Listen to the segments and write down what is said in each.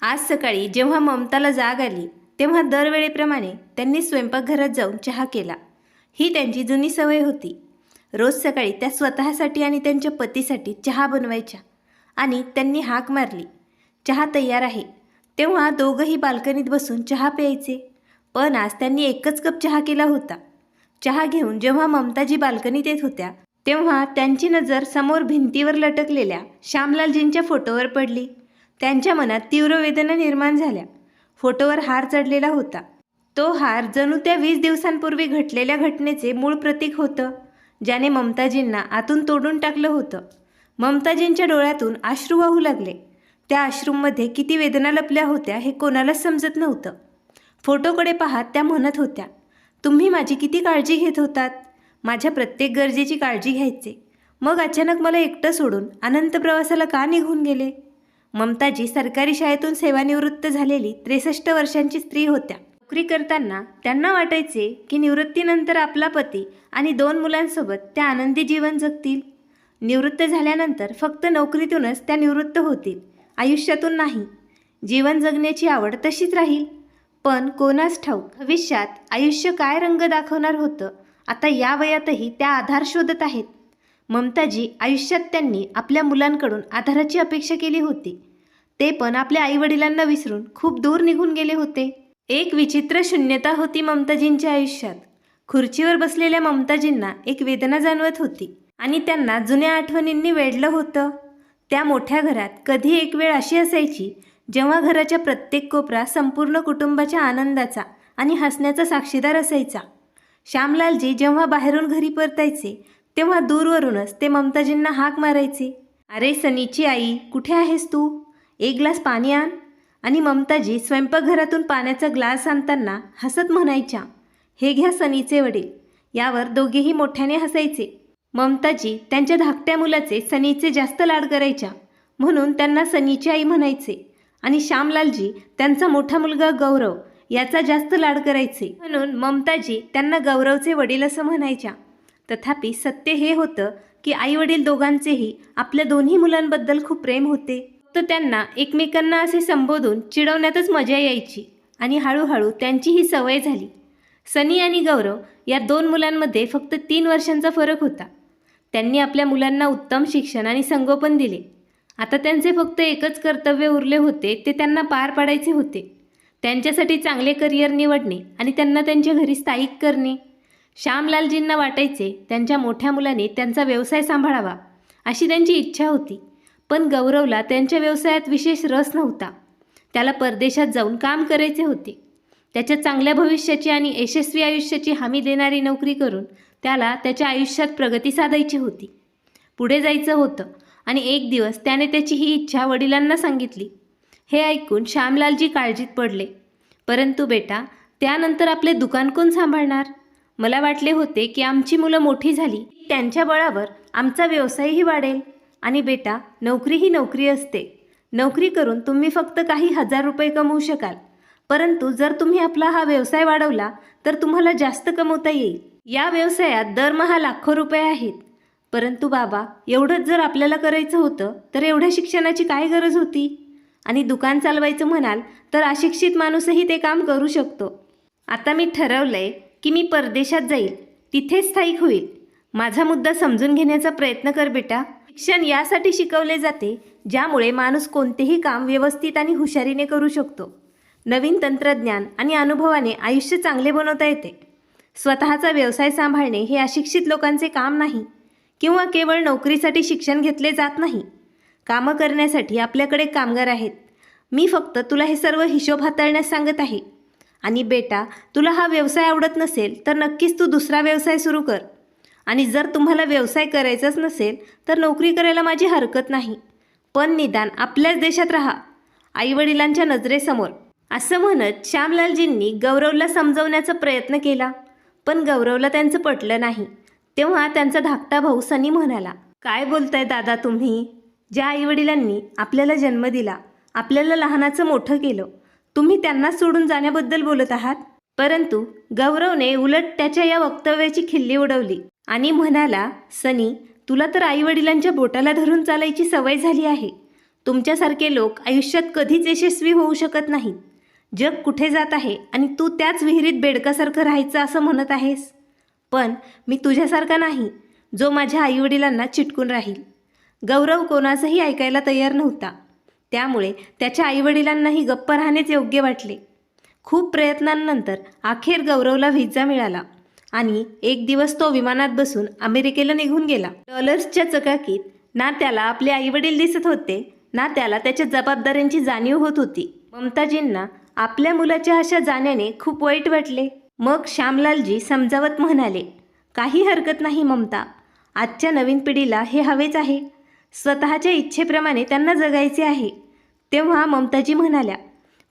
आज सकाळी जेव्हा ममताला जाग आली तेव्हा दरवेळेप्रमाणे त्यांनी स्वयंपाकघरात जाऊन चहा केला। ही त्यांची जुनी सवय होती। रोज सकाळी त्या स्वतःसाठी आणि त्यांच्या पतीसाठी चहा बनवायच्या आणि त्यांनी हाक मारली, चहा तयार आहे। तेव्हा दोघंही बाल्कनीत बसून चहा प्यायचे। पण आज त्यांनी एकच कप चहा केला होता। चहा घेऊन जेव्हा ममताजी बाल्कनीत येत होत्या तेव्हा त्यांची नजर समोर भिंतीवर लटकलेल्या श्यामलालजींच्या फोटोवर पडली। त्यांच्या मनात तीव्र वेदना निर्माण झाल्या। फोटोवर हार चढलेला होता। तो हार जणू त्या 20 दिवसांपूर्वी घडलेल्या घटनेचे मूळ प्रतीक होतं, ज्याने ममताजींना आतून तोडून टाकलं होतं। ममताजींच्या डोळ्यातून अश्रू वाहू लागले। त्या अश्रूंमध्ये किती वेदना लपल्या होत्या हे कोणालाच समजत नव्हतं। फोटोकडे पाहत त्या म्हणत होत्या, तुम्ही माझी किती काळजी घेत होतात, माझ्या प्रत्येक गरजेची काळजी घ्यायचे, मग अचानक मला एकटं सोडून अनंत प्रवासाला का निघून गेले। ममताजी सरकारी शाळेतून सेवानिवृत्त झालेली 63 वर्षांची स्त्री होत्या। नोकरी करताना त्यांना वाटायचे की निवृत्तीनंतर आपला पती आणि 2 मुलांसोबत त्या आनंदी जीवन जगतील। निवृत्त झाल्यानंतर फक्त नोकरीतूनच त्या निवृत्त होतील, आयुष्यातून नाही। जीवन जगण्याची आवड तशीच राहील। पण कोणास ठाऊक भविष्यात आयुष्य काय रंग दाखवणार होतं। आता या वयातही त्या आधार शोधत आहेत। ममताजी आयुष्यात त्यांनी आपल्या मुलांकडून आधाराची अपेक्षा केली होती, ते पण आपल्या आईवडिलांना विसरून खूप दूर निघून गेले होते। एक विचित्र शून्यता होती ममताजींच्या आयुष्यात। खुर्चीवर बसलेल्या ममताजींना एक वेदना जाणवत होती आणि त्यांना जुन्या आठवणींनी वेढलं होतं। त्या मोठ्या घरात कधी एक वेळ अशी असायची जेव्हा घराच्या प्रत्येक कोपरा संपूर्ण कुटुंबाच्या आनंदाचा आणि हसण्याचा साक्षीदार असायचा। श्यामलालजी जेव्हा बाहेरून घरी परतायचे तेव्हा दूरवरूनच ते ममताजींना हाक मारायचे, अरे सनीची आई, कुठे आहेस तू, एक ग्लास पाणी आण। आणि ममताजी स्वयंपाकघरातून पाण्याचा ग्लास आणताना हसत म्हणायच्या, हे घ्या सनीचे वडील। यावर दोघेही मोठ्याने हसायचे। ममताजी त्यांच्या धाकट्या मुलाचे सनीचे जास्त लाड करायच्या, म्हणून त्यांना सनीची आई म्हणायचे। आणि श्यामलालजी त्यांचा मोठा मुलगा गौरव याचा जास्त लाड करायचे, म्हणून ममताजी त्यांना गौरवचे वडील असं म्हणायच्या। तथापि सत्य हे होतं की आईवडील दोघांचेही आपल्या दोन्ही मुलांबद्दल खूप प्रेम होते। फक्त त्यांना एकमेकांना असे संबोधून चिडवण्यातच मजा यायची आणि हळूहळू त्यांची ही सवय झाली। सनी आणि गौरव या 2 मुलांमध्ये फक्त 3 वर्षांचा फरक होता। त्यांनी आपल्या मुलांना उत्तम शिक्षण आणि संगोपन दिले। आता त्यांचे फक्त एकच कर्तव्य उरले होते, ते त्यांना पार पाडायचे होते। त्यांच्यासाठी चांगले करिअर निवडणे आणि त्यांना त्यांच्या घरी स्थायिक करणे। श्यामलालजींना वाटायचे त्यांच्या मोठ्या मुलाने त्यांचा व्यवसाय सांभाळावा, अशी त्यांची इच्छा होती। पण गौरवला त्यांच्या व्यवसायात विशेष रस नव्हता। त्याला परदेशात जाऊन काम करायचे होते। त्याच्या चांगल्या भविष्याची आणि यशस्वी आयुष्याची हमी देणारी नोकरी करून त्याला त्याच्या आयुष्यात प्रगती साधायची होती, पुढे जायचं होतं। आणि एक दिवस त्याने त्याची ही इच्छा वडिलांना सांगितली। हे ऐकून श्यामलालजी काळजीत पडले, परंतु बेटा, त्यानंतर आपले दुकान कोण सांभाळणार। मला वाटले होते की आमची मुलं मोठी झाली त्यांच्या बळावर आमचा व्यवसायही वाढेल। आणि बेटा, नोकरी ही नोकरी असते। नोकरी करून तुम्ही फक्त काही हजार रुपये कमवू शकाल, परंतु जर तुम्ही आपला हा व्यवसाय वाढवला तर तुम्हाला जास्त कमवता येईल। या व्यवसायात दरमहा लाखो रुपये आहेत। परंतु बाबा, एवढंच जर आपल्याला करायचं होतं तर एवढ्या शिक्षणाची काय गरज होती। आणि दुकान चालवायचं म्हणाल तर अशिक्षित माणूसही ते काम करू शकतो। आता मी ठरवलंय की मी परदेशात जाईल, तिथेच स्थायिक होईल। माझा मुद्दा समजून घेण्याचा प्रयत्न कर बेटा। शिक्षण यासाठी शिकवले जाते ज्यामुळे माणूस कोणतेही काम व्यवस्थित आणि हुशारीने करू शकतो। नवीन तंत्रज्ञान आणि अनुभवाने आयुष्य चांगले बनवता येते। स्वतःचा व्यवसाय सांभाळणे हे अशिक्षित लोकांचे काम नाही, किंवा केवळ नोकरीसाठी शिक्षण घेतले जात नाही। कामं करण्यासाठी आपल्याकडे कामगार आहेत। मी फक्त तुला हे सर्व हिशोब हाताळण्यास सांगत आहे। आणि बेटा, तुला हा व्यवसाय आवडत नसेल तर नक्कीच तू दुसरा व्यवसाय सुरू कर। आणि जर तुम्हाला व्यवसाय करायचाच नसेल तर नोकरी करायला माझी हरकत नाही, पण निदान आपल्याच देशात राहा, आईवडिलांच्या नजरेसमोर। असं म्हणत श्यामलालजींनी गौरवला समजवण्याचा प्रयत्न केला, पण गौरवला त्यांचं पटलं नाही। तेव्हा त्यांचा धाकटा भाऊ सनी म्हणाला, काय बोलताय दादा तुम्ही। ज्या आईवडिलांनी आपल्याला जन्म दिला, आपल्याला लहानाचं मोठं केलं, तुम्ही त्यांना सोडून जाण्याबद्दल बोलत आहात। परंतु गौरवने उलट त्याच्या या वक्तव्याची खिल्ली उडवली आणि म्हणाला, सनी, तुला तर आईवडिलांच्या बोटाला धरून चालायची सवय झाली आहे। तुमच्यासारखे लोक आयुष्यात कधीच यशस्वी होऊ शकत नाहीत. जग कुठे जात आहे आणि तू त्याच विहिरीत बेडकासारखं राहायचं असं म्हणत आहेस. पण मी तुझ्यासारखा नाही, जो माझ्या आईवडिलांना चिटकून राहील. गौरव कोणाचंही ऐकायला तयार नव्हता. त्यामुळे त्याच्या आईवडिलांनाही गप्प राहणेच योग्य वाटले. खूप प्रयत्नांनंतर अखेर गौरवला व्हिसा मिळाला आणि एक दिवस तो विमानात बसून अमेरिकेला निघून गेला. डॉलर्सच्या चकाकीत ना त्याला आपले आईवडील दिसत होते, ना त्याला त्याच्या जबाबदाऱ्यांची जाणीव होत होती. ममताजींना आपल्या मुलाच्या अशा जाण्याने खूप वाईट वाटले. मग श्यामलालजी समजावत म्हणाले, काही हरकत नाही ममता, आजच्या नवीन पिढीला हे हवेच आहे. स्वतःच्या इच्छेप्रमाणे त्यांना जगायचे आहे. तेव्हा ममताजी म्हणाल्या,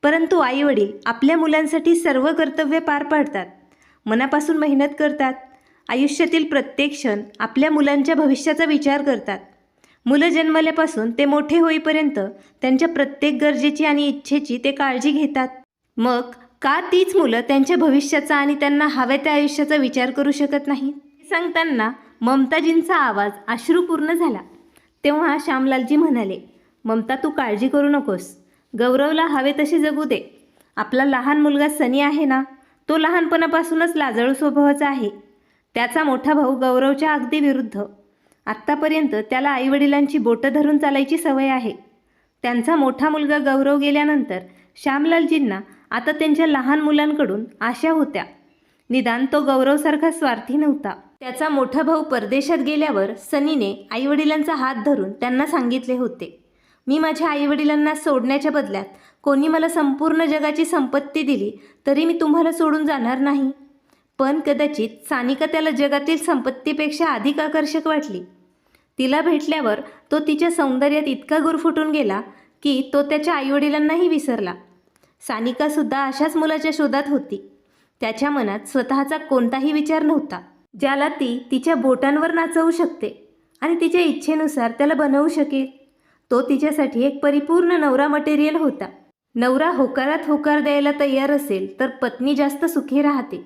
परंतु आईवडील आपल्या मुलांसाठी सर्व कर्तव्य पार पाडतात, मनापासून मेहनत करतात. आयुष्यातील प्रत्येक क्षण आपल्या मुलांच्या भविष्याचा विचार करतात. मुलं जन्मल्यापासून ते मोठे होईपर्यंत त्यांच्या प्रत्येक गरजेची आणि इच्छेची ते काळजी घेतात. मग का तीच मुलं त्यांच्या भविष्याचा आणि त्यांना हव्या त्या आयुष्याचा विचार करू शकत नाहीत? सांगताना ममताजींचा आवाज अश्रुपूर्ण झाला. तेव्हा श्यामलालजी म्हणाले, ममता तू काळजी करू नकोस. गौरवला हवे तसे जगू दे. आपला लहान मुलगा सनी आहे ना, तो लहानपणापासूनच लाजाळू स्वभावाचा आहे. त्याचा मोठा भाऊ गौरवच्या अगदी विरुद्ध. आत्तापर्यंत त्याला आईवडिलांची बोटं धरून चालायची सवय आहे. त्यांचा मोठा मुलगा गौरव गेल्यानंतर श्यामलालजींना आता त्यांच्या लहान मुलांकडून आशा होत्या. निदान तो गौरवसारखा स्वार्थी नव्हता. त्याचा मोठा भाऊ परदेशात गेल्यावर सनीने आईवडिलांचा हात धरून त्यांना सांगितले होते, मी माझ्या आईवडिलांना सोडण्याच्या बदल्यात कोणी मला संपूर्ण जगाची संपत्ती दिली तरी मी तुम्हाला सोडून जाणार नाही. पण कदाचित सानिका त्याला जगातील संपत्तीपेक्षा अधिक आकर्षक वाटली. तिला भेटल्यावर तो तिच्या सौंदर्यात इतका गुरफुटून गेला की तो त्याच्या आईवडिलांनाही विसरला. सानिकासुद्धा अशाच मुलाच्या शोधात होती. त्याच्या मनात स्वतःचा कोणताही विचार नव्हता, ज्याला ती तिच्या बोटांवर नाचवू शकते आणि तिच्या इच्छेनुसार त्याला बनवू शकेल. तो तिच्यासाठी एक परिपूर्ण नवरा मटेरियल होता. नवरा होकारात होकार द्यायला तयार असेल तर पत्नी जास्त सुखी राहते.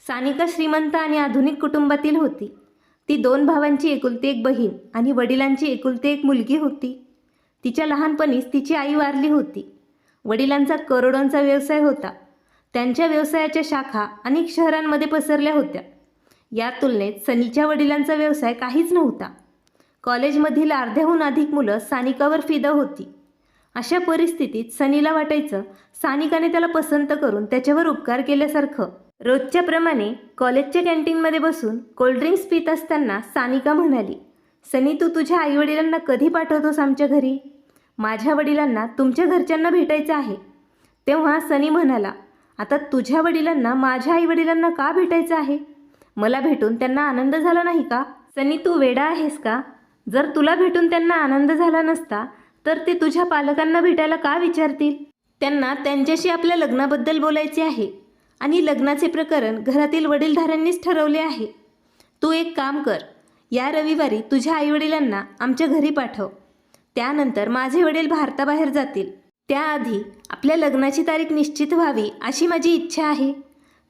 सानिका श्रीमंत आणि आधुनिक कुटुंबातील होती. ती 2 भावांची एकुलती एक बहीण आणि वडिलांची एकुलती एक मुलगी होती. तिच्या लहानपणीच तिची आई वारली होती. वडिलांचा करोडोंचा व्यवसाय होता. त्यांच्या व्यवसायाच्या शाखा अनेक शहरांमध्ये पसरल्या होत्या. या तुलनेत सनीच्या वडिलांचा व्यवसाय काहीच नव्हता. कॉलेजमधील अर्ध्याहून अधिक मुलं सानिकावर फिदा होती. अशा परिस्थितीत सनीला वाटायचं सानिकाने त्याला पसंत करून त्याच्यावर उपकार केल्यासारखं. रोजच्याप्रमाणे कॉलेजच्या कॅन्टीनमध्ये बसून कोल्ड्रिंक्स पित असताना सानिका म्हणाली, सनी तू तुझ्या आईवडिलांना कधी पाठवतोस आमच्या घरी? माझ्या वडिलांना तुमच्या घरच्यांना भेटायचं आहे. तेव्हा सनी म्हणाला, आता तुझ्या वडिलांना माझ्या आईवडिलांना का भेटायचं आहे? मला भेटून त्यांना आनंद झाला नाही का? सनी तू वेडा आहेस का? जर तुला भेटून त्यांना आनंद झाला नसता तर ते तुझ्या पालकांना भेटायला का विचारतील? त्यांना त्यांच्याशी आपल्या लग्नाबद्दल बोलायचे आहे आणि लग्नाचे प्रकरण घरातील वडीलधाऱ्यांनीच ठरवले आहे. तू एक काम कर, या रविवारी तुझ्या आईवडिलांना आमच्या घरी पाठव. त्यानंतर माझे वडील भारताबाहेर जातील. त्याआधी आपल्या लग्नाची तारीख निश्चित व्हावी अशी माझी इच्छा आहे.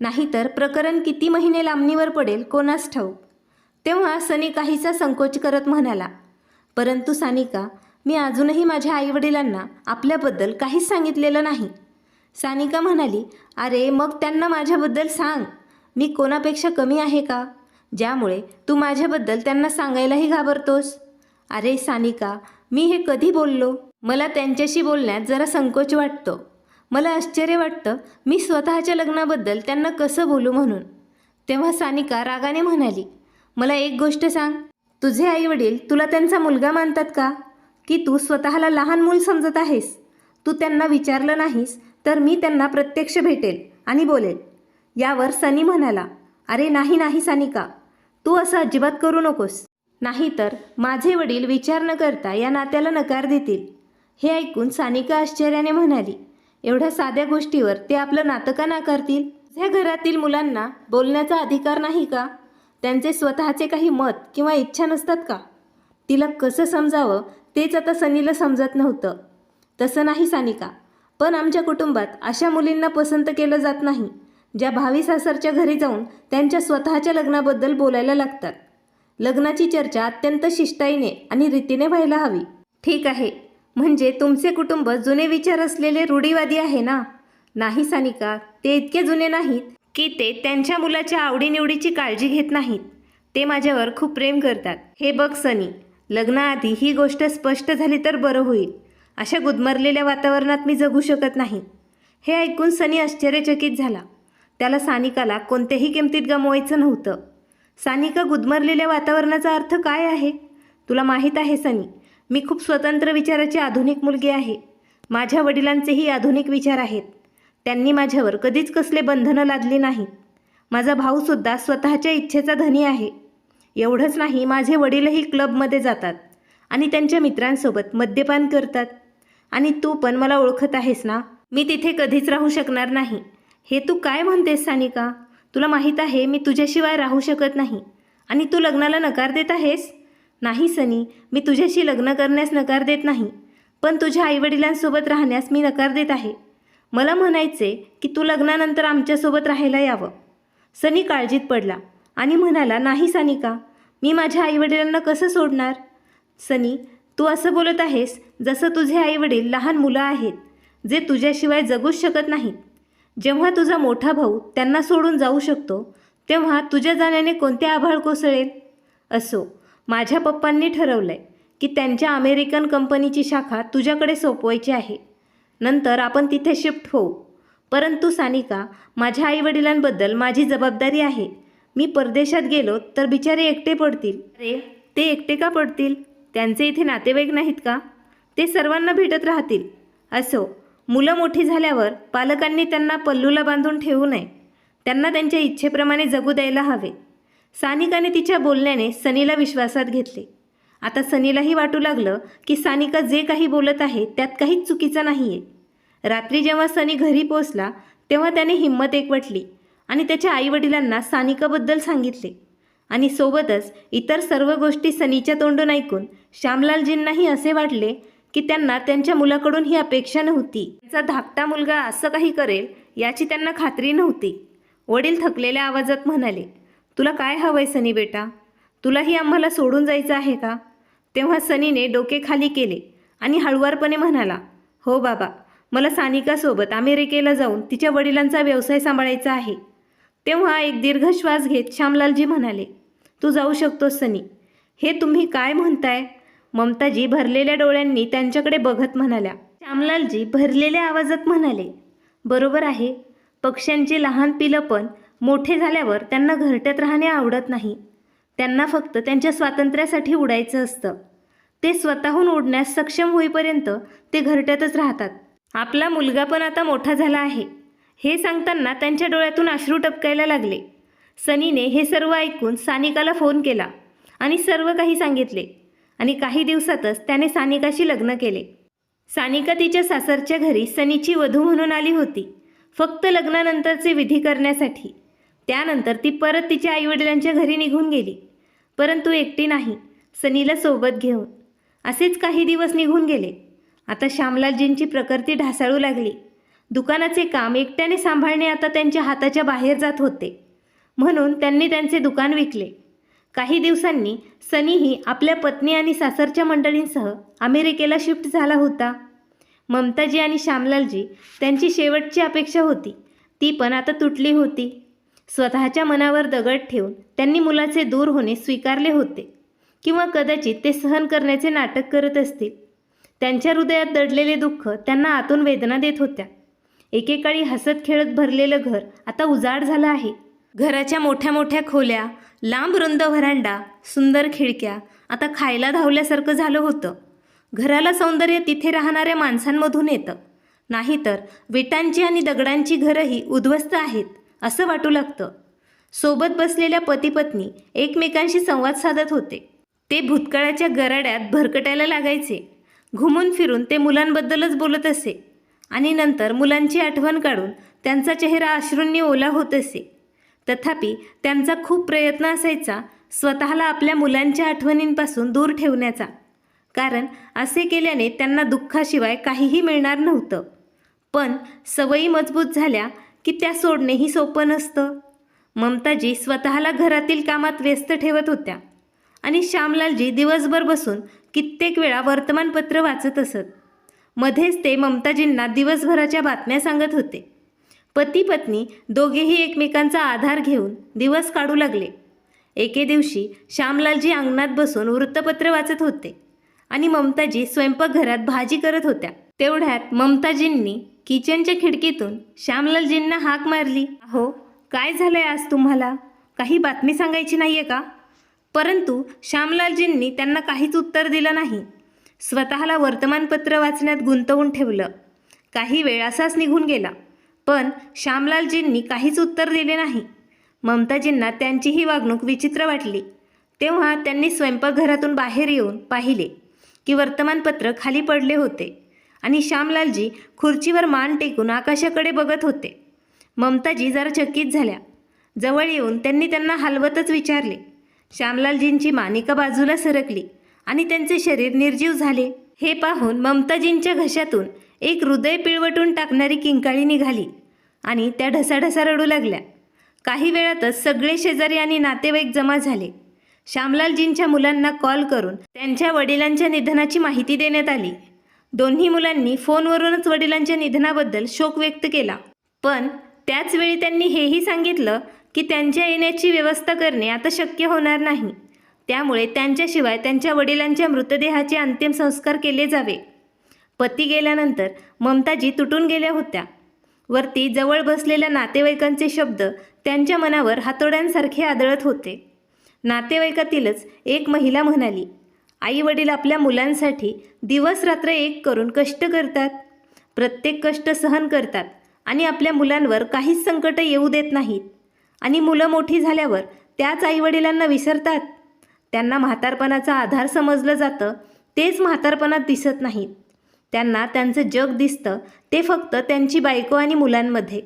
नाहीतर प्रकरण किती महिने लांबणीवर पडेल कोणास ठाऊक. तेव्हा सनी काहीसा संकोच करत म्हणाला, परंतु सानिका, मी अजूनही माझ्या आईवडिलांना आपल्याबद्दल काहीच सांगितलेलं नाही. सानिका म्हणाली, अरे मग त्यांना माझ्याबद्दल सांग. मी कोणापेक्षा कमी आहे का, ज्यामुळे तू माझ्याबद्दल त्यांना सांगायलाही घाबरतोस? अरे सानिका, मी हे कधी बोललो? मला त्यांच्याशी बोलण्यात जरा संकोच वाटतो. मला आश्चर्य वाटतं मी स्वतःच्या लग्नाबद्दल त्यांना कसं बोलू म्हणून. तेव्हा सानिका रागाने म्हणाली, मला एक गोष्ट सांग, तुझे आईवडील तुला त्यांचा मुलगा मानतात का, की तू स्वतःला लहान मूल समजत आहेस? तू त्यांना विचारलं नाहीस तर मी त्यांना प्रत्यक्ष भेटेल आणि बोलेल. यावर सनी म्हणाला, अरे नाही नाही सानिका, तू असं अजिबात करू नकोस. नाहीतर माझे वडील विचार न करता या नात्याला नकार देतील. हे ऐकून सानिका आश्चर्याने म्हणाली, एवढ्या साध्या गोष्टीवर ते आपलं नातं का नाकारतील? तुझ्या घरातील मुलांना बोलण्याचा अधिकार नाही का? त्यांचे स्वतःचे काही मत किंवा इच्छा नसतात का? तिला कसं समजावं तेच आता सनीला समजत नव्हतं. तसं नाही सानिका, पण आमच्या कुटुंबात अशा मुलींना पसंत केलं जात नाही, ज्या भावी सासरच्या घरी जाऊन त्यांच्या स्वतःच्या लग्नाबद्दल बोलायला लागतात. लग्नाची चर्चा अत्यंत शिष्टाईने आणि रीतीने व्हायला हवी. ठीक आहे, म्हणजे तुमचे कुटुंब जुने विचार असलेले रूढीवादी आहे ना? नाही सानिका, ते इतके जुने नाहीत की ते त्यांच्या मुलाच्या आवडीनिवडीची काळजी घेत नाहीत. ते माझ्यावर खूप प्रेम करतात. हे बघ सनी, लग्नाआधी ही गोष्ट स्पष्ट झाली तर बरं होईल. अशा गुदमरलेल्या वातावरणात मी जगू शकत नाही. हे ऐकून सनी आश्चर्यचकित झाला. त्याला सानिकाला कोणत्याही किमतीत गमवायचं नव्हतं. सानिका, गुदमरलेल्या वातावरणाचा अर्थ काय आहे? तुला माहीत आहे सनी, मी खूप स्वतंत्र विचाराची आधुनिक मुलगी आहे. माझ्या वडिलांचेही आधुनिक विचार आहेत. त्यांनी माझ्यावर कधीच कसले बंधनं लादली नाहीत. माझा भाऊसुद्धा स्वतःच्या इच्छेचा धनी आहे. एवढंच नाही, माझे वडीलही क्लबमध्ये जातात आणि त्यांच्या मित्रांसोबत मद्यपान करतात. आणि तू पण मला ओळखत आहेस ना, मी तिथे कधीच राहू शकणार नाही. हे तू काय म्हणतेस सानिका? तुला माहीत आहे मी तुझ्याशिवाय राहू शकत नाही. आणि तू लग्नाला नकार देत आहेस? नाही सनी, मी तुझ्याशी लग्न करण्यास नकार देत नाही, पण तुझ्या आईवडिलांसोबत राहण्यास मी नकार देत आहे. मला म्हणायचे की तू लग्नानंतर आमच्यासोबत राहायला यावं. सनी काळजीत पडला आणि म्हणाला, नाही सानिका, मी माझ्या आईवडिलांना कसं सोडणार? सनी, तू असं बोलत आहेस जसं तुझे आईवडील लहान मुलं आहेत जे तुझ्याशिवाय जगूच शकत नाहीत. जेव्हा तुझा मोठा भाऊ त्यांना सोडून जाऊ शकतो, तेव्हा तुझ्या जाण्याने कोणते आभाळ कोसळेल? असो, माझ्या पप्पांनी ठरवलंय की त्यांच्या अमेरिकन कंपनीची शाखा तुझ्याकडे सोपवायची आहे. नंतर आपण तिथे शिफ्ट होऊ. परंतु सानिका, माझ्या आईवडिलांबद्दल माझी जबाबदारी आहे. मी परदेशात गेलो तर बिचारे एकटे पडतील. अरे, ते एकटे का पडतील? त्यांचे इथे नातेवाईक नाहीत का? ते सर्वांना भेटत राहतील. असो, मुलं मोठी झाल्यावर पालकांनी त्यांना पल्लूला बांधून ठेवू नये. त्यांना त्यांच्या इच्छेप्रमाणे जगू द्यायला हवे. सानिकाने तिच्या बोलण्याने सनीला विश्वासात घेतले. आता सनीलाही वाटू लागलं की सानिका जे काही बोलत आहे त्यात काहीच चुकीचं नाही आहे. रात्री जेव्हा सनी घरी पोचला तेव्हा त्याने हिंमत एकवटली आणि त्याच्या आईवडिलांना सानिकाबद्दल सांगितले. आणि सोबतच इतर सर्व गोष्टी सनीच्या तोंडून ऐकून श्यामलालजींनाही असे वाटले की त्यांना त्यांच्या मुलाकडून ही अपेक्षा नव्हती. त्यांचा धाकटा मुलगा असं काही करेल याची त्यांना खात्री नव्हती. वडील थकलेल्या आवाजात म्हणाले, तुला काय हवंय सनी बेटा? तुलाही आम्हाला सोडून जायचं आहे का? तेव्हा सनीने डोके खाली केले आणि हळुवारपणे म्हणाला, हो बाबा, मला सानिकासोबत अमेरिकेला जाऊन तिच्या वडिलांचा व्यवसाय सांभाळायचा आहे. तेव्हा एक दीर्घ श्वास घेत श्यामलालजी म्हणाले, तू जाऊ शकतोस सनी. हे तुम्ही काय म्हणताय? ममताजी भरलेल्या डोळ्यांनी त्यांच्याकडे बघत म्हणाल्या. श्यामलालजी भरलेल्या आवाजात म्हणाले, बरोबर आहे. पक्ष्यांची लहान पिलं पण मोठे झाल्यावर त्यांना घरट्यात राहणे आवडत नाही. त्यांना फक्त त्यांच्या स्वातंत्र्यासाठी उडायचं असतं. ते स्वतःहून उडण्यास सक्षम होईपर्यंत ते घरट्यातच राहतात. आपला मुलगा पण आता मोठा झाला आहे. हे सांगताना त्यांच्या डोळ्यातून अश्रू टपकायला लागले. सनीने हे सर्व ऐकून सानिकाला फोन केला आणि सर्व काही सांगितले. आणि काही दिवसातच त्याने सानिकाशी लग्न केले. सानिका तिच्या सासरच्या घरी सनीची वधू म्हणून आली होती, फक्त लग्नानंतरचे विधी करण्यासाठी. त्यानंतर ती परत तिच्या आईवडिलांच्या घरी निघून गेली, परंतु एकटी नाही, सनीला सोबत घेऊन. असेच काही दिवस निघून गेले. आता श्यामलालजींची प्रकृती ढासळू लागली. दुकानाचे काम एकट्याने सांभाळणे आता त्यांच्या हाताच्या बाहेर जात होते. म्हणून त्यांनी त्यांचे दुकान विकले. काही दिवसांनी सनीही आपल्या पत्नी आणि सासरच्या मंडळींसह अमेरिकेला शिफ्ट झाला होता. ममताजी आणि श्यामलालजी त्यांची शेवटची अपेक्षा होती, ती पण आता तुटली होती. स्वतःच्या मनावर दगड ठेवून त्यांनी मुलाचे दूर होणे स्वीकारले होते, किंवा कदाचित ते सहन करण्याचे नाटक करत असतील. त्यांच्या हृदयात दडलेले दुःख त्यांना आतून वेदना देत होत्या. एकेकाळी हसत खेळत भरलेलं घर आता उजाड झालं आहे. घराच्या मोठ्या मोठ्या खोल्या, लांब रुंद व्हरांडा, सुंदर खिडक्या आता खायला धावल्यासारखं झालं होतं. घराला सौंदर्य तिथे राहणाऱ्या माणसांमधून येतं, नाहीतर विटांची आणि दगडांची घरंही उद्ध्वस्त आहेत असं वाटू लागतं. सोबत बसलेल्या पती पत्नी एकमेकांशी संवाद साधत होते. ते भूतकाळाच्या गराड्यात भरकटायला लागायचे. घुमून फिरून ते मुलांबद्दलच बोलत असे आणि नंतर मुलांची आठवण काढून त्यांचा चेहरा अश्रूंनी ओला होत असे. तथापि त्यांचा खूप प्रयत्न असायचा स्वतःला आपल्या मुलांच्या आठवणींपासून दूर ठेवण्याचा, कारण असे केल्याने त्यांना दुःखाशिवाय काहीही मिळणार नव्हतं. पण सवयी मजबूत झाल्या की त्या सोडणेही सोपं नसतं. ममताजी स्वतःला घरातील कामात व्यस्त ठेवत होत्या आणि श्यामलालजी दिवसभर बसून कित्येक वेळा वर्तमानपत्र वाचत असत. मध्येच ते ममताजींना दिवसभराच्या बातम्या सांगत होते. पती पत्नी दोघेही एकमेकांचा आधार घेऊन दिवस काढू लागले. एके दिवशी श्यामलालजी अंगणात बसून वृत्तपत्र वाचत होते आणि ममताजी स्वयंपाकघरात भाजी करत होत्या. तेवढ्यात ममताजींनी किचनच्या खिडकीतून श्यामलालजींना हाक मारली. "अहो, काय झालंय आज तुम्हाला? काही बातमी सांगायची नाहीये का?" परंतु श्यामलालजींनी त्यांना काहीच उत्तर दिलं नाही. स्वतःला वर्तमानपत्र वाचण्यात गुंतवून ठेवलं. काही वेळ असाच निघून गेला, पण श्यामलालजींनी काहीच उत्तर दिले नाही. ममताजींना त्यांची ही वागणूक विचित्र वाटली. तेव्हा त्यांनी स्वयंपाकघरातून बाहेर येऊन पाहिले की वर्तमानपत्र खाली पडले होते आणि श्यामलालजी खुर्चीवर मान टेकून आकाशाकडे बघत होते. ममताजी जरा चकित झाल्या. जवळ येऊन त्यांनी त्यांना हलवतच विचारले. श्यामलालजींची मान एका बाजूला सरकली आणि त्यांचे शरीर निर्जीव झाले. हे पाहून ममताजींच्या घशातून एक हृदय पिळवटून टाकणारी किंकाळी निघाली आणि त्या ढसाढसा रडू लागल्या. काही वेळातच सगळे शेजारी आणि नातेवाईक जमा झाले. श्यामलालजींच्या मुलांना कॉल करून त्यांच्या वडिलांच्या निधनाची माहिती देण्यात आली. दोन्ही मुलांनी फोनवरूनच वडिलांच्या निधनाबद्दल शोक व्यक्त केला. पण त्याच वेळी त्यांनी हेही सांगितलं की त्यांच्या येण्याची व्यवस्था करणे आता शक्य होणार नाही. त्यामुळे त्यांच्याशिवाय त्यांच्या वडिलांच्या मृतदेहाचे अंतिम संस्कार केले जावे. पती गेल्यानंतर ममताजी तुटून गेल्या होत्या. वरती जवळ बसलेल्या नातेवाईकांचे शब्द त्यांच्या मनावर हातोड्यांसारखे आदळत होते. नातेवाईकातीलच एक महिला म्हणाली, "आई वडील आपल्या मुलांसाठी दिवस रात्र एक करून कष्ट करतात, प्रत्येक कष्ट सहन करतात आणि आपल्या मुलांवर काहीच संकट येऊ देत नाहीत. आणि मुलं मोठी झाल्यावर त्याच आईवडिलांना विसरतात. त्यांना म्हातारपणाचा आधार समजलं जातं, तेच म्हातारपणात दिसत नाहीत. त्यांना त्यांचं जग दिसतं ते फक्त त्यांची बायको आणि मुलांमध्ये."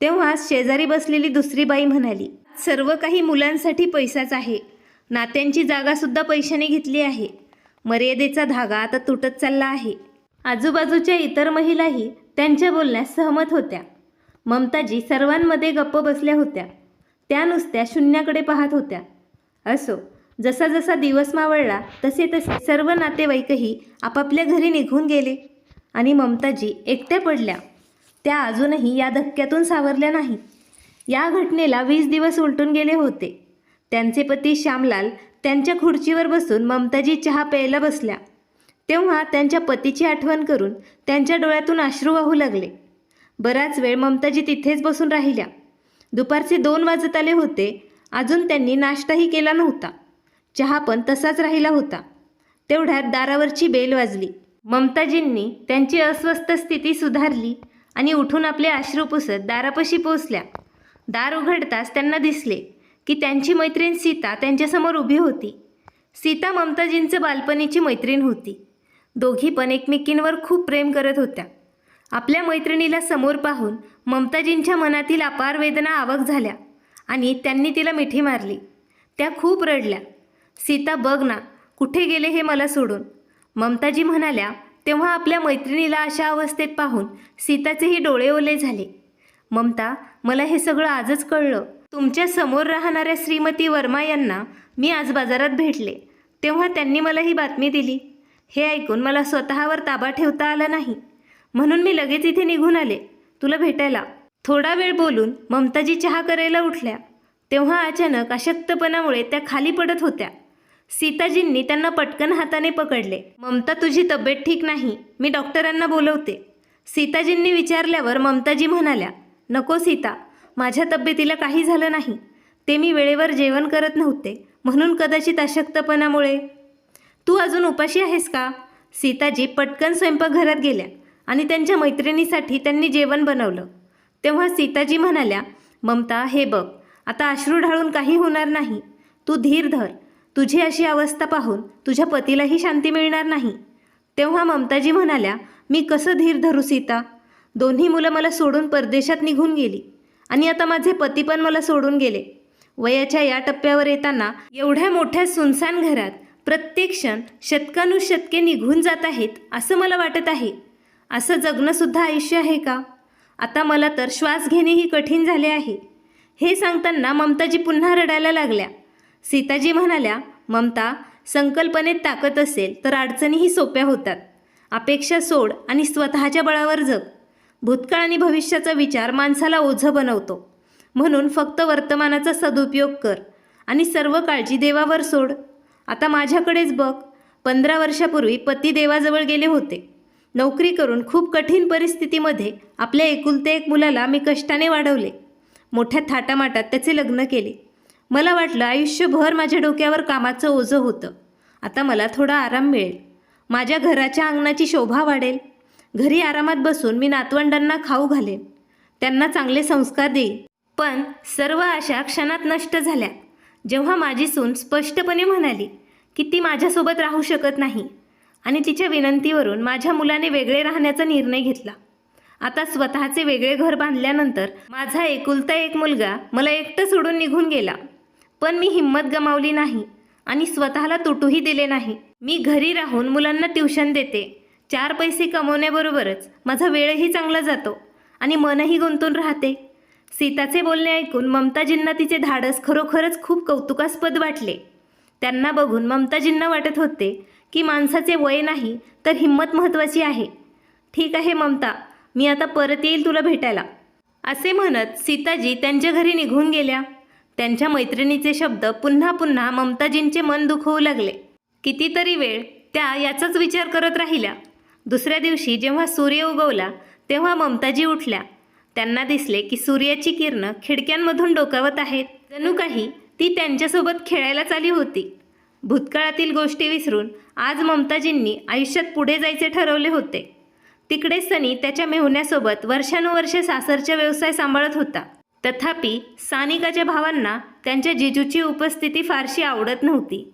तेव्हा शेजारी बसलेली दुसरी बाई म्हणाली, "सर्व काही मुलांसाठी पैसाच आहे. नात्यांची जागासुद्धा पैशाने घेतली आहे. मर्यादेचा धागा आता तुटत चालला आहे." आजूबाजूच्या इतर महिलाही त्यांच्या बोलण्यास सहमत होत्या. ममताजी सर्वांमध्ये गप्प बसल्या होत्या. त्या नुसत्या शून्याकडे पाहत होत्या. असो, जसा जसा दिवस मावळला तसे तसे सर्व नातेवाईकही आपापल्या घरी निघून गेले आणि ममताजी एकट्या पडल्या. त्या अजूनही या धक्क्यातून सावरल्या नाहीत. या घटनेला 20 दिवस उलटून गेले होते. त्यांचे पती श्यामलाल त्यांच्या खुर्चीवर बसून ममताजी चहा प्यायला बसल्या. तेव्हा त्यांच्या पतीची आठवण करून त्यांच्या डोळ्यातून अश्रू वाहू लागले. बराच वेळ ममताजी तिथेच बसून राहिल्या. दुपारचे 2 वाजत आले होते. अजून त्यांनी नाश्ताही केला नव्हता. चहा पण तसाच राहिला होता. तेवढ्यात दारावरची बेल वाजली. ममताजींनी त्यांची अस्वस्थ स्थिती सुधारली आणि उठून आपले अश्रू पुसत दारापाशी पोचल्या. दार उघडताच त्यांना दिसले की त्यांची मैत्रीण सीता त्यांच्यासमोर उभी होती. सीता ममताजींचं बालपणीची मैत्रीण होती. दोघी पण एकमेकींवर खूप प्रेम करत होत्या. आपल्या मैत्रिणीला समोर पाहून ममताजींच्या मनातील अपार वेदना आवक झाल्या आणि त्यांनी तिला मिठी मारली. त्या खूप रडल्या. "सीता, बघ ना, कुठे गेले हे मला सोडून?" ममताजी म्हणाल्या. तेव्हा आपल्या मैत्रिणीला अशा अवस्थेत पाहून सीताचेही डोळे ओले झाले. "ममता, मला हे सगळं आजच कळलं. तुमच्या समोर राहणाऱ्या श्रीमती वर्मा यांना मी आज बाजारात भेटले. तेव्हा त्यांनी मला ही बातमी दिली. हे ऐकून मला स्वतःवर ताबा ठेवता आला नाही, म्हणून मी लगेच इथे निघून आले तुला भेटायला." थोडा वेळ बोलून ममताजी चहा करायला उठल्या. तेव्हा अचानक अशक्तपणामुळे त्या खाली पडत होत्या. सीताजींनी त्यांना पटकन हाताने पकडले. "ममता, तुझी तब्येत ठीक नाही, मी डॉक्टरांना बोलवते." सीताजींनी विचारल्यावर ममताजी म्हणाल्या, "नको सीता, माझ्या तब्येतीला काही झालं नाही. ते मी वेळेवर जेवण करत नव्हते, म्हणून कदाचित अशक्तपणामुळे." "तू अजून उपाशी आहेस का?" सीताजी पटकन स्वयंपाकघरात गेल्या आणि त्यांच्या मैत्रिणीसाठी त्यांनी जेवण बनवलं. तेव्हा सीताजी म्हणाल्या, "ममता, हे बघ, आता अश्रू ढाळून काही होणार नाही. तू धीर धर. तुझी अशी अवस्था पाहून तुझ्या पतीलाही शांती मिळणार नाही." तेव्हा ममताजी म्हणाल्या, "मी कसं धीर धरू सीता? दोन्ही मुलं मला सोडून परदेशात निघून गेली आणि आता माझे पती पण मला सोडून गेले. वयाच्या या टप्प्यावर येताना एवढ्या मोठ्या सुनसान घरात प्रत्येक क्षण शतकानुशतके निघून जात आहेत असं मला वाटत आहे. असं जगणंसुद्धा आयुष्य आहे का? आता मला तर श्वास घेणेही कठीण झाले आहे." हे सांगताना ममताजी पुन्हा रडायला लागल्या. सीताजी म्हणाल्या, "ममता, संकल्पनेत ताकद असेल तर अडचणीही सोप्या होतात. अपेक्षा सोड आणि स्वतःच्या बळावर जग. भूतकाळ आणि भविष्याचा विचार माणसाला ओझं बनवतो. म्हणून फक्त वर्तमानाचा सदुपयोग कर आणि सर्व काळजी देवावर सोड. आता माझ्याकडेच बघ. 15 वर्षापूर्वी पती देवाजवळ गेले होते. नोकरी करून खूप कठीण परिस्थितीमध्ये आपल्या एकुलते एक मुलाला मी कष्टाने वाढवले. मोठ्या थाटामाटात त्याचे लग्न केले. मला वाटलं आयुष्यभर माझ्या डोक्यावर कामाचं ओझं होतं. आता मला थोडा आराम मिळेल. माझ्या घराच्या अंगणाची शोभा वाढेल. घरी आरामात बसून मी नातवंडांना खाऊ घालेन. त्यांना चांगले संस्कार देईन. पण सर्व आशा क्षणात नष्ट झाल्या जेव्हा माझी सून स्पष्टपणे म्हणाली की ती माझ्यासोबत राहू शकत नाही आणि तिच्या विनंतीवरून माझ्या मुलाने वेगळे राहण्याचा निर्णय घेतला. आता स्वतःचे वेगळे घर बांधल्यानंतर माझा एकुलता एक मुलगा मला एकटं सोडून निघून गेला. पण मी हिंमत गमावली नाही आणि स्वतःला तुटूही दिले नाही. मी घरी राहून मुलांना ट्युशन देते. 4 पैसे कमवण्याबरोबरच माझा वेळही चांगला जातो आणि मनही गुंतून राहते. सीताचे बोलणे ऐकून ममताजींना तिचे धाडस खरोखरच खूप कौतुकास्पद वाटले. त्यांना बघून ममताजींना वाटत होते की माणसाचे वय नाही तर हिंमत महत्त्वाची आहे. ठीक आहे ममता, मी आता परत येईल तुला भेटायला, असे म्हणत सीताजी त्यांच्या घरी निघून गेल्या. त्यांच्या मैत्रिणीचे शब्द पुन्हा पुन्हा ममताजींचे मन दुखवू लागले. कितीतरी वेळ त्या याचाच विचार करत राहिल्या. दुसऱ्या दिवशी जेव्हा सूर्य उगवला तेव्हा ममताजी उठल्या. त्यांना दिसले की सूर्याची किरणं खिडक्यांमधून डोकावत आहेत. जणू काही ती त्यांच्यासोबत खेळायलाच आली होती. भूतकाळातील गोष्टी विसरून आज ममताजींनी आयुष्यात पुढे जायचे ठरवले होते. तिकडे सनी त्याच्या मेहुण्यासोबत वर्षानुवर्षे सासरचा व्यवसाय सांभाळत होता. तथापि सानिकाच्या भावांना त्यांच्या जिजूची उपस्थिती फारशी आवडत नव्हती.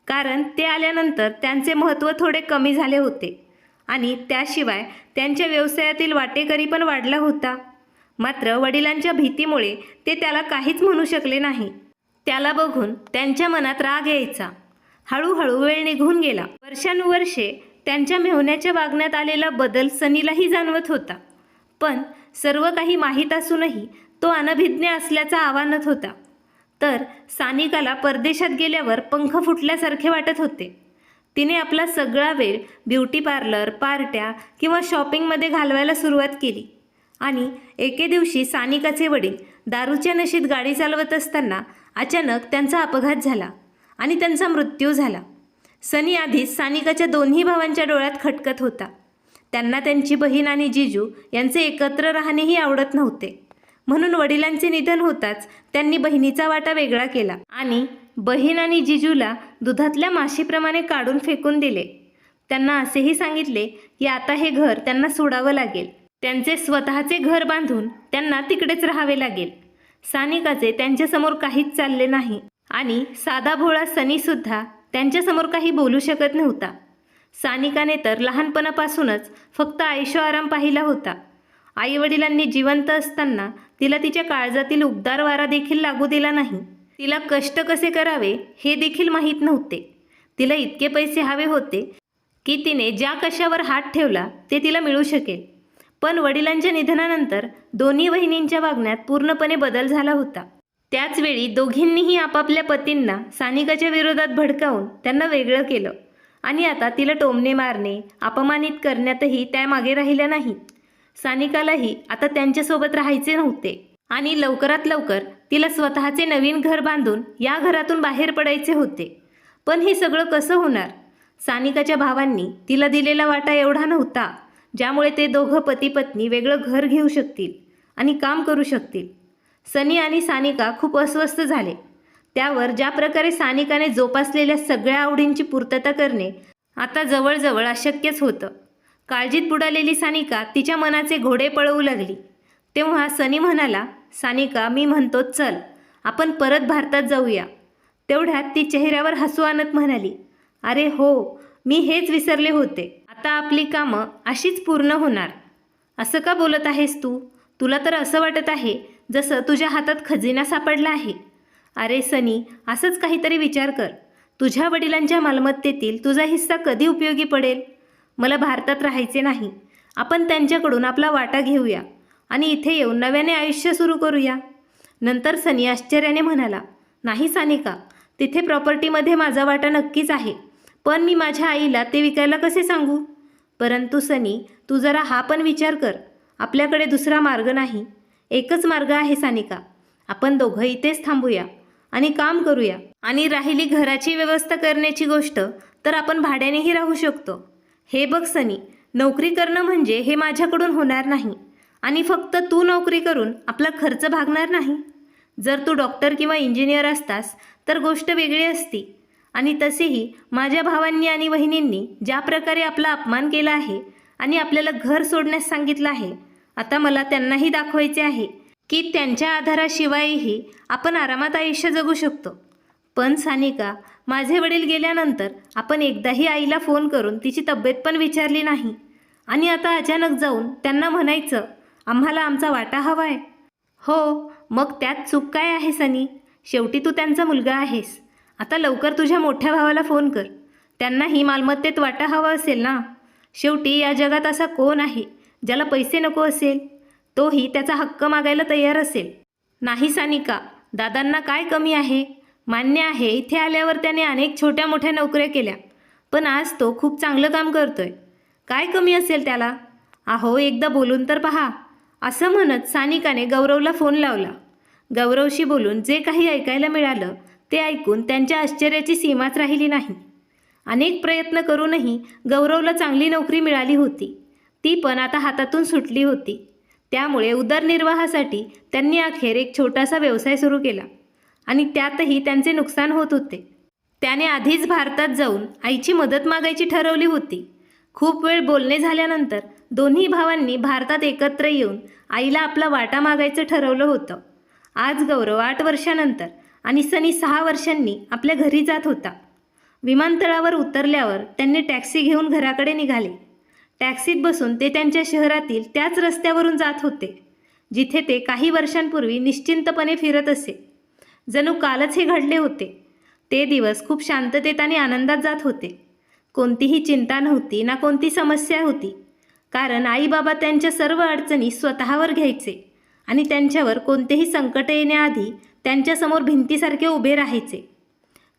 कारण ते आल्यानंतर त्यांचे महत्त्व थोडे कमी झाले होते आणि त्याशिवाय त्यांच्या व्यवसायातील वाटेकरी पण वाढला होता. मात्र वडिलांच्या भीतीमुळे ते त्याला काहीच म्हणू शकले नाही. त्याला बघून त्यांच्या मनात राग यायचा. हळूहळू वेळ निघून गेला. वर्षानुवर्षे त्यांच्या मेहुण्याच्या वागण्यात आलेला बदल सनीलाही जाणवत होता. पण सर्व काही माहीत असूनही तो अनभिज्ञ असल्याचा आव्हानत होता. तर सानिकाला परदेशात गेल्यावर पंख फुटल्यासारखे वाटत होते. तिने आपला सगळा वेळ ब्युटी पार्लर, पार्ट्या किंवा शॉपिंगमध्ये घालवायला सुरुवात केली. आणि एके दिवशी सानिकाचे वडील दारूच्या नशेत गाडी चालवत असताना अचानक त्यांचा अपघात झाला आणि त्यांचा मृत्यू झाला. सनी आधीच सानिकाच्या दोन्ही भावांच्या डोळ्यात खटकत होता. त्यांना त्यांची बहीण आणि जिजू यांचे एकत्र राहणेही आवडत नव्हते. म्हणून वडिलांचे निधन होताच त्यांनी बहिणीचा वाटा वेगळा केला आणि बहीण आणि जिजूला दुधातल्या माशीप्रमाणे काढून फेकून दिले. त्यांना असेही सांगितले की आता हे घर त्यांना सोडावं लागेल. त्यांचे स्वतःचे घर बांधून त्यांना तिकडेच राहावे लागेल. सानिकाचे त्यांच्यासमोर काहीच चालले नाही आणि साधा भोळा सनीसुद्धा त्यांच्यासमोर काही बोलू शकत नव्हता. सानिकाने तर लहानपणापासूनच फक्त ऐशो आराम पाहिला होता. आईवडिलांनी जिवंत असताना तिला तिच्या काळजातील उबदार वारा देखील लागू दिला नाही. तिला कष्ट कसे करावे हे देखील माहीत नव्हते. तिला इतके पैसे हवे होते की तिने ज्या कशावर हात ठेवला ते तिला मिळू शकेल. पण वडिलांच्या निधनानंतर दोन्ही बहिणींच्या वागण्यात पूर्णपणे बदल झाला होता. त्याचवेळी दोघींनीही आपापल्या पतींना सानिकाच्या विरोधात भडकावून त्यांना वेगळं केलं आणि आता तिला टोमणे मारणे, अपमानित करण्यातही त्या मागे राहिल्या नाहीत. सानिकालाही आता त्यांच्यासोबत राहायचे नव्हते आणि लवकरात लवकर तिला स्वतःचे नवीन घर बांधून या घरातून बाहेर पडायचे होते. पण हे सगळं कसं होणार? सानिकाच्या भावांनी तिला दिलेला वाटा एवढा नव्हता ज्यामुळे ते दोघं पती पत्नी वेगळं घर घेऊ शकतील आणि काम करू शकतील. सनी आणि सानिका खूप अस्वस्थ झाले. त्यावर ज्या प्रकारे सानिकाने जोपासलेल्या सगळ्या आवडींची पूर्तता करणे आता जवळजवळ अशक्यच होतं. काळजीत बुडालेली सानिका तिच्या मनाचे घोडे पळवू लागली. तेव्हा सनी म्हणाला, सानिका, मी म्हणतो चल आपण परत भारतात जाऊया. तेवढ्यात ती चेहऱ्यावर हसू आणत म्हणाली, अरे हो, मी हेच विसरले होते. आता आपली कामं अशीच पूर्ण होणार. असं का बोलत आहेस तू? तुला तर असं वाटत आहे जसं तुझ्या हातात खजिना सापडला आहे. अरे सनी, असंच काहीतरी विचार कर. तुझ्या वडिलांच्या मालमत्तेतील तुझा हिस्सा कधी उपयोगी पडेल? मला भारतात राहायचे नाही. आपण त्यांच्याकडून आपला वाटा घेऊया आणि इथे येऊन नव्याने आयुष्य सुरू करूया. नंतर सनी आश्चर्याने म्हणाला, नाही सानिका, तिथे प्रॉपर्टीमध्ये माझा वाटा नक्कीच आहे. पण मी माझ्या आईला ते विकायला कसे सांगू? परंतु सनी, तू जरा हा पण विचार कर, आपल्याकडे दुसरा मार्ग नाही. एकच मार्ग आहे सानिका. आपण दोघं इथेच थांबूया आणि काम करूया. आणि राहिली घराची व्यवस्था करण्याची गोष्ट, तर आपण भाड्यानेही राहू शकतो. हे बघ सनी, नोकरी करणं म्हणजे हे माझ्याकडून होणार नाही. आणि फक्त तू नोकरी करून आपला खर्च भागणार नाही. जर तू डॉक्टर किंवा इंजिनियर असतास तर गोष्ट वेगळी असती. आणि तसेही माझ्या भावांनी आणि वहिनींनी ज्या प्रकारे आपला अपमान केला आहे आणि आपल्याला घर सोडण्यास सांगितलं आहे, आता मला त्यांनाही दाखवायचे आहे की त्यांच्या आधाराशिवायही आपण आरामात आयुष्य जगू शकतो. पण सानिका, माझे वडील गेल्यानंतर आपण एकदाही आईला फोन करून तिची तब्येत पण विचारली नाही. आणि आता अचानक जाऊन त्यांना म्हणायचं आम्हाला आमचा वाटा हवा आहे. हो, मग त्यात चूक काय आहे सनी? शेवटी तू त्यांचा मुलगा आहेस. आता लवकर तुझ्या मोठ्या भावाला फोन कर. त्यांनाही मालमत्तेत वाटा हवा असेल ना. शेवटी या जगात असा कोण आहे ज्याला पैसे नको असेल? तोही त्याचा हक्क मागायला तयार असेल. नाही सानिका, दादांना काय कमी आहे? मान्य आहे, इथे आल्यावर त्याने अनेक छोट्या मोठ्या नोकऱ्या केल्या, पण आज तो खूप चांगलं काम करतोय. काय कमी असेल त्याला? अहो, एकदा बोलून तर पहा. असं म्हणत सानिकाने गौरवला फोन लावला. गौरवशी बोलून जे काही ऐकायला मिळालं ते ऐकून त्यांच्या आश्चर्याची सीमाच राहिली नाही. अनेक प्रयत्न करूनही गौरवला चांगली नोकरी मिळाली होती. ती पण आता हातातून सुटली होती. त्यामुळे उदरनिर्वाहासाठी त्यांनी अखेर एक छोटासा व्यवसाय सुरू केला आणि त्यातही त्यांचे नुकसान होत होते. त्याने आधीच भारतात जाऊन आईची मदत मागायची ठरवली होती. खूप वेळ बोलणे झाल्यानंतर दोन्ही भावांनी भारतात एकत्र येऊन आईला आपला वाटा मागायचं ठरवलं होतं. आज गौरव 8 वर्षानंतर आणि सनी 6 वर्षांनी आपल्या घरी जात होता. विमानतळावर उतरल्यावर त्यांनी टॅक्सी घेऊन घराकडे निघाले. टॅक्सीत बसून ते त्यांच्या शहरातील त्याच रस्त्यावरून जात होते जिथे ते काही वर्षांपूर्वी निश्चिंतपणे फिरत असे. जणू कालच हे घडले होते. ते दिवस खूप शांततेत आणि आनंदात जात होते. कोणतीही चिंता नव्हती ना कोणती समस्या होती, कारण आई बाबा त्यांच्या सर्व अडचणी स्वतःवर घ्यायचे आणि त्यांच्यावर कोणतेही संकट येण्याआधी त्यांच्यासमोर भिंतीसारखे उभे राहायचे.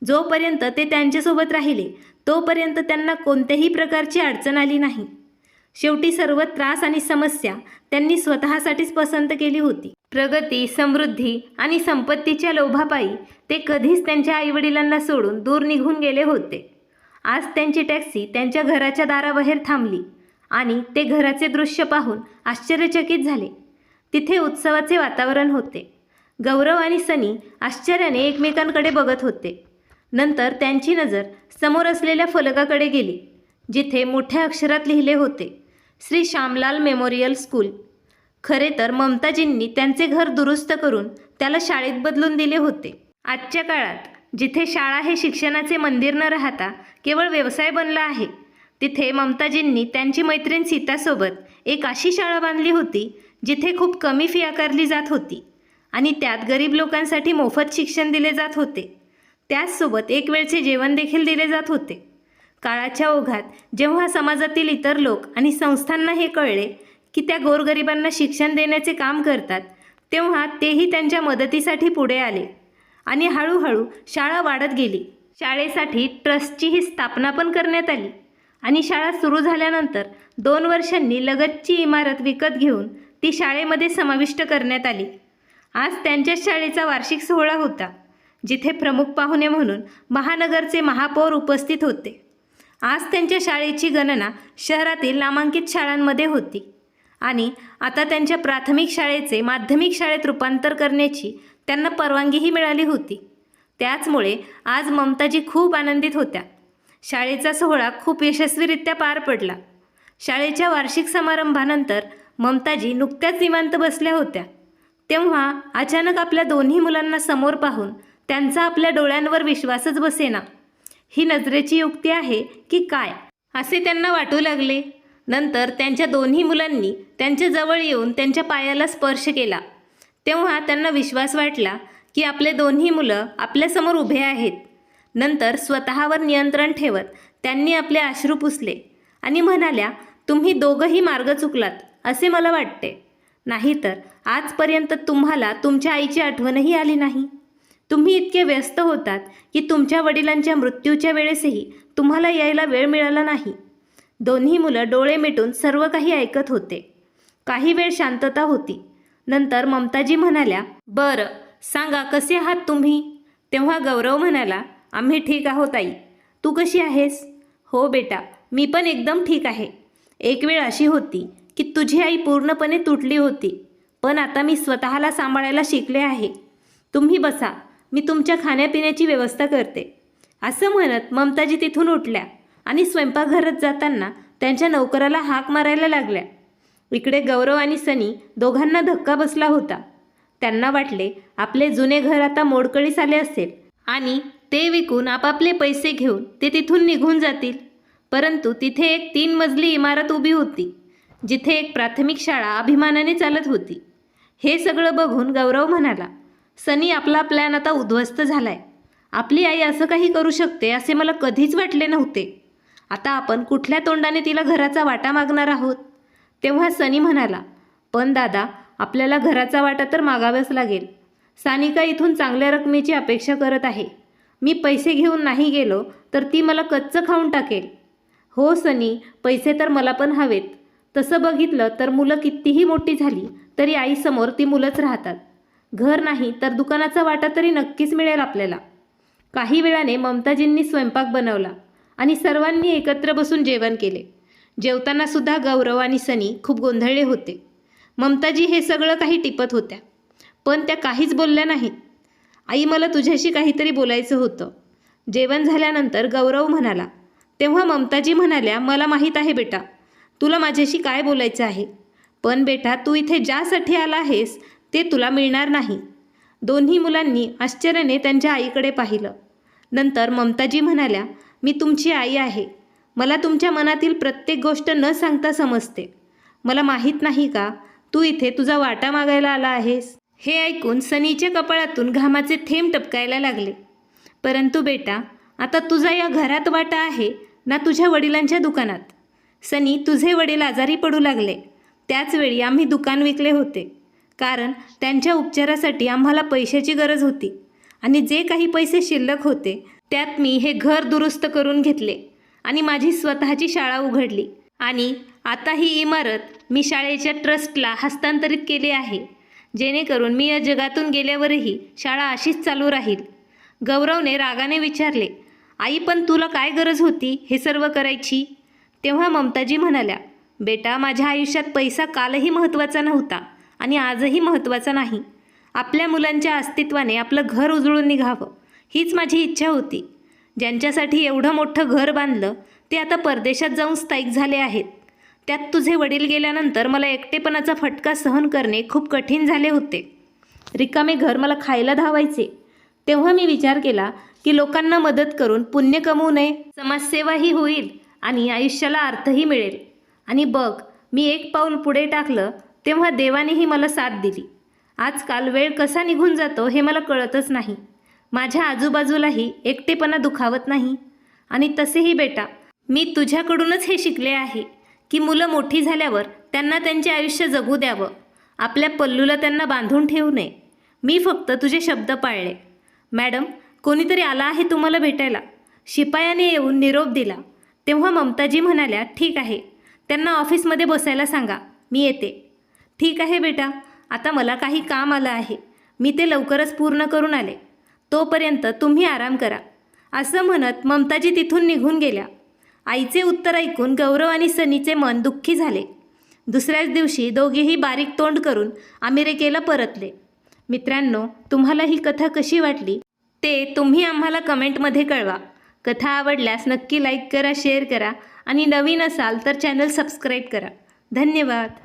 जोपर्यंत ते त्यांच्यासोबत राहिले तोपर्यंत त्यांना कोणत्याही प्रकारची अडचण आली नाही. शेवटी सर्व त्रास आणि समस्या त्यांनी स्वतःसाठीच पसंत केली होती. प्रगती, समृद्धी आणि संपत्तीच्या लोभापायी ते कधीच त्यांच्या आईवडिलांना सोडून दूर निघून गेले होते. आज त्यांची टॅक्सी त्यांच्या घराच्या दाराबाहेर थांबली आणि ते घराचे दृश्य पाहून आश्चर्यचकित झाले. तिथे उत्सवाचे वातावरण होते. गौरव आणि सनी आश्चर्याने एकमेकांकडे बघत होते. नंतर त्यांची नजर समोर असलेल्या फलकाकडे गेली जिथे मोठ्या अक्षरात लिहिले होते, श्री श्यामलाल मेमोरियल स्कूल. खरे तर ममताजींनी त्यांचे घर दुरुस्त करून त्याला शाळेत बदलून दिले होते. आजच्या काळात जिथे शाळा हे शिक्षणाचे मंदिर न राहता केवळ व्यवसाय बनला आहे, तिथे ममताजींनी त्यांची मैत्रीण सीतासोबत एक अशी शाळा बांधली होती जिथे खूप कमी फी आकारली जात होती आणि त्यात गरीब लोकांसाठी मोफत शिक्षण दिले जात होते. त्याचसोबत एक वेळचे जेवण देखील दिले जात होते. काळाच्या ओघात जेव्हा समाजातील इतर लोक आणि संस्थांना हे कळले की त्या गोरगरिबांना शिक्षण देण्याचे काम करतात, तेव्हा तेही त्यांच्या मदतीसाठी पुढे आले आणि हळूहळू शाळा वाढत गेली. शाळेसाठी ट्रस्टचीही स्थापना पण करण्यात आली आणि शाळा सुरू झाल्यानंतर 2 वर्षांनी लगतची इमारत विकत घेऊन ती शाळेमध्ये समाविष्ट करण्यात आली. आज त्यांच्या शाळेचा वार्षिक सोहळा होता जिथे प्रमुख पाहुणे म्हणून महानगरचे महापौर उपस्थित होते. आज त्यांच्या शाळेची गणना शहरातील नामांकित शाळांमध्ये होती आणि आता त्यांच्या प्राथमिक शाळेचे माध्यमिक शाळेत रूपांतर करण्याची त्यांना परवानगीही मिळाली होती. त्याचमुळे आज ममताजी खूप आनंदित होत्या. शाळेचा सोहळा खूप यशस्वीरित्या पार पडला. शाळेच्या वार्षिक समारंभानंतर ममताजी नुकत्याच निवांत बसल्या होत्या. तेव्हा अचानक आपल्या दोन्ही मुलांना समोर पाहून त्यांचा आपल्या डोळ्यांवर विश्वासच बसेना. ही नजरेची युक्ती आहे की काय असे त्यांना वाटू लागले. नंतर त्यांच्या दोन्ही मुलांनी त्यांच्या जवळ येऊन त्यांच्या पायाला स्पर्श केला. तेव्हा त्यांना विश्वास वाटला की आपले दोन्ही मुलं आपल्यासमोर उभे आहेत. नंतर स्वतःवर नियंत्रण ठेवत त्यांनी आपले अश्रू पुसले आणि म्हणाल्या, तुम्ही दोघंही मार्ग चुकलात असे मला वाटते. नाहीतर आजपर्यंत तुम्हाला तुमच्या आईची आठवणही आली नाही. तुम्ही इतके व्यस्त होतात की तुमच्या वडिलांच्या मृत्यूच्या वेळेसही तुम्हाला यायला वेळ मिळाला नाही. दोन्ही मुलं डोळे मिटून सर्व काही ऐकत होते. काही वेळ शांतता होती. नंतर ममताजी म्हणाल्या, बरं सांगा कसे आहात तुम्ही? तेव्हा गौरव म्हणाला, आम्ही ठीक आहोत आई. तू कशी आहेस? हो बेटा, मी पण एकदम ठीक आहे. एक वेळ अशी होती की तुझी आई पूर्णपणे तुटली होती, पण आता मी स्वतःला सांभाळायला शिकले आहे. तुम्ही बसा, मी तुमच्या खाण्यापिण्याची व्यवस्था करते. असं म्हणत ममताजी तिथून उठल्या आणि स्वयंपाकघरात जाताना त्यांच्या नौकराला हाक मारायला लागल्या. इकडे गौरव आणि सनी दोघांना धक्का बसला होता. त्यांना वाटले आपले जुने घर आता मोडकळीस आले असेल आणि ते विकून आपापले पैसे घेऊन ते तिथून निघून जातील. परंतु तिथे एक 3 मजली इमारत उभी होती, जिथे एक प्राथमिक शाळा अभिमानाने चालत होती. हे सगळं बघून गौरव म्हणाला, सनी आपला प्लॅन आता उद्ध्वस्त झालाय. आपली आई असं काही करू शकते असे मला कधीच वाटले नव्हते. आता आपण कुठल्या तोंडाने तिला घराचा वाटा मागणार आहोत? तेव्हा सनी म्हणाला, पण दादा, आपल्याला घराचा वाटा तर मागावाच लागेल. सानिका इथून चांगल्या रकमेची अपेक्षा करत आहे. मी पैसे घेऊन नाही गेलो तर ती मला कच्चं खाऊन टाकेल. हो सनी, पैसे तर मला पण हवेत. तसं बघितलं तर मुलं कितीही मोठी झाली तरी आईसमोर ती मुलंच राहतात. घर नाही तर दुकानाचा वाटा तरी नक्कीच मिळेल आपल्याला. काही वेळाने ममताजींनी स्वयंपाक बनवला आणि सर्वांनी एकत्र बसून जेवण केले. जेवताना सुद्धा गौरव आणि सनी खूप गोंधळले होते. ममताजी हे सगळं काही टिपत होत्या, पण त्या काहीच बोलल्या नाहीत. आई, मला तुझ्याशी काहीतरी बोलायचं होतं. जेवण झाल्यानंतर गौरव म्हणाला. तेव्हा ममताजी म्हणाल्या, मला माहीत आहे बेटा, तुला माझ्याशी काय बोलायचं आहे. पण बेटा, तू इथे ज्यासाठी आला आहेस ते तुला मिळणार नाही. दोन्ही मुलांनी आश्चर्याने त्यांच्या आईकडे पाहिलं. नंतर ममताजी म्हणाल्या, मी तुमची आई आहे. मला तुमच्या मनातील प्रत्येक गोष्ट न सांगता समजते. मला माहीत नाही का, तू इथे तुझा वाटा मागायला आला आहेस. हे ऐकून सनीच्या कपाळातून घामाचे थेंब टपकायला लागले. परंतु बेटा, आता तुझा या घरात वाटा आहे ना तुझ्या वडिलांच्या दुकानात. सनी, तुझे वडील आजारी पडू लागले. त्याचवेळी आम्ही दुकान विकले होते, कारण त्यांच्या उपचारासाठी आम्हाला पैशाची गरज होती आणि जे काही पैसे शिल्लक होते त्यात मी हे घर दुरुस्त करून घेतले आणि माझी स्वतःची शाळा उघडली. आणि आता ही इमारत मी शाळेच्या ट्रस्टला हस्तांतरित केली आहे, जेणेकरून मी या जगातून गेल्यावरही शाळा अशीच चालू राहील. गौरवने रागाने विचारले, आई, पण तुला काय गरज होती हे सर्व करायची? तेव्हा ममताजी म्हणाल्या, बेटा, माझ्या आयुष्यात पैसा कालही महत्त्वाचा नव्हता आणि आजही महत्त्वाचा नाही. आपल्या मुलांच्या अस्तित्वाने आपलं घर उजळून निघावं हीच माझी इच्छा होती. ज्यांच्यासाठी एवढं मोठं घर बांधलं ते आता परदेशात जाऊन स्थायिक झाले आहेत. त्यात तुझे वडील गेल्यानंतर मला एकटेपणाचा फटका सहन करणे खूप कठीण झाले होते. रिकामे घर मला खायला धावायचे. तेव्हा मी विचार केला की लोकांना मदत करून पुण्य कमवू नये, समाजसेवाही होईल आणि आयुष्याला अर्थही मिळेल. आणि बघ, मी एक पाऊल पुढे टाकलं तेव्हा देवानेही मला साथ दिली. आजकाल वेळ कसा निघून जातो हे मला कळतच नाही. माझ्या आजूबाजूलाही एकटेपणा दुखावत नाही. आणि तसेही बेटा, मी तुझ्याकडूनच हे शिकले आहे की मुलं मोठी झाल्यावर त्यांना त्यांचे आयुष्य जगू द्यावं, आपल्या पल्लूला त्यांना बांधून ठेवू नये. मी फक्त तुझे शब्द पाळले. मॅडम, कोणीतरी आला आहे तुम्हाला भेटायला. शिपायाने येऊन निरोप दिला. तेव्हा ममताजी म्हणाल्या, ठीक आहे, त्यांना ऑफिसमध्ये बसायला सांगा, मी येते. ठीक आहे बेटा, आता मला काही काम आलं आहे, मी ते लवकरच पूर्ण करून आले. तोपर्यंत तुम्ही आराम करा. असं म्हणत ममताजी तिथून निघून गेल्या. आईचे उत्तर ऐकून गौरव आणि सनीचे मन दुःखी झाले. दुसऱ्याच दिवशी दोघेही बारीक तोंड करून अमेरिकेला परतले. मित्रांनो, तुम्हाला ही कथा कशी वाटली ते तुम्ही आम्हाला कमेंटमध्ये कळवा. कथा आवडल्यास नक्की लाईक करा, शेअर करा आणि नवीन असाल तर चॅनल सबस्क्राईब करा. धन्यवाद.